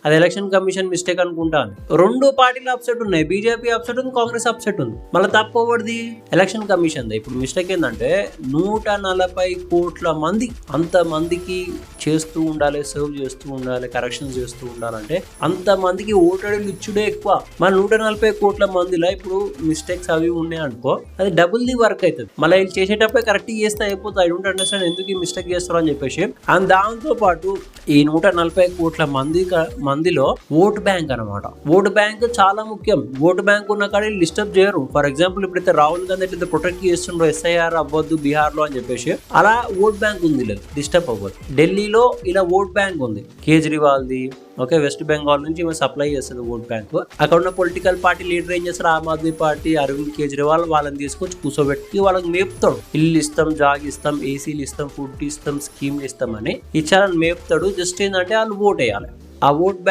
అది election commission mistake అనుకుంటాను. రెండు పార్టీలు అప్సెట్ ఉన్నాయి, బీజేపీ అప్సెట్ ఉంది, కాంగ్రెస్ అప్సెట్ ఉంది. మళ్ళీ తప్పవడిది ఎలక్షన్ కమిషన్. ఇప్పుడు మిస్టేక్ ఏంటంటే 140 కోట్ల మంది, అంత మందికి చేస్తూ ఉండాలి, సర్వ్ చేస్తూ ఉండాలి, కరెక్షన్స్ చేస్తూ ఉండాలంటే అంత మందికి ఓటర్లు ఇచ్చుడే ఎక్కువ. మన 140 కోట్ల మందిలో ఇప్పుడు మిస్టేక్స్ అవి ఉన్నాయి అనుకో, అది డబుల్ ది వర్క్ అవుతుంది. మళ్ళీ వీళ్ళు చేసేటప్పుడే కరెక్ట్ చేస్తే అయిపోతుంది. ఐ డోంట్ అండర్స్టాండ్ ఎందుకు ఈ మిస్టేక్ చేస్తారు అని చెప్పేసి. అండ్ దాంతో పాటు ఈ 140 కోట్ల మందిలో ఓట్ బ్యాంక్ అనమాట. ఓట్ బ్యాంక్ చాలా ముఖ్యం. ఓట్ బ్యాంక్ ఉన్న కాడ డిస్టర్బ్ చేయరు. ఫర్ ఎగ్జాంపుల్ ఇప్పుడైతే రాహుల్ గాంధీ ఎట్లయితే ప్రొటెక్ట్ చేస్తుండ్రో ఎస్ఐఆర్ అవ్వద్దు బీహార్ లో అని చెప్పేసి, అలా ఓట్ బ్యాంక్ ఉంది, లేదు డిస్టర్బ్ అవ్వదు. ఢిల్లీలో ఇలా ఓట్ బ్యాంక్ ఉంది కేజ్రీవాల్ది. ఓకే, వెస్ట్ బెంగాల్ నుంచి సప్లై చేస్తుంది ఓట్ బ్యాంక్. అక్కడ ఉన్న పొలిటికల్ పార్టీ లీడర్ ఏం చేస్తారు, ఆమ్ ఆద్మీ పార్టీ అరవింద్ కేజ్రీవాల్ వాళ్ళని తీసుకొచ్చి కూర్చోబెట్టి వాళ్ళకి మేపుతాడు. ఇల్లు ఇస్తాం, జాగ్ ఇస్తాం, ఏసీలు ఇస్తాం, ఫుడ్ ఇస్తాం, స్కీమ్లు ఇస్తాం అని ఇచ్చారని మేపుతాడు. జస్ట్ ఏంటంటే వాళ్ళు ఓట్ వేయాలి. ఆ ఓట్ బ్యాంక్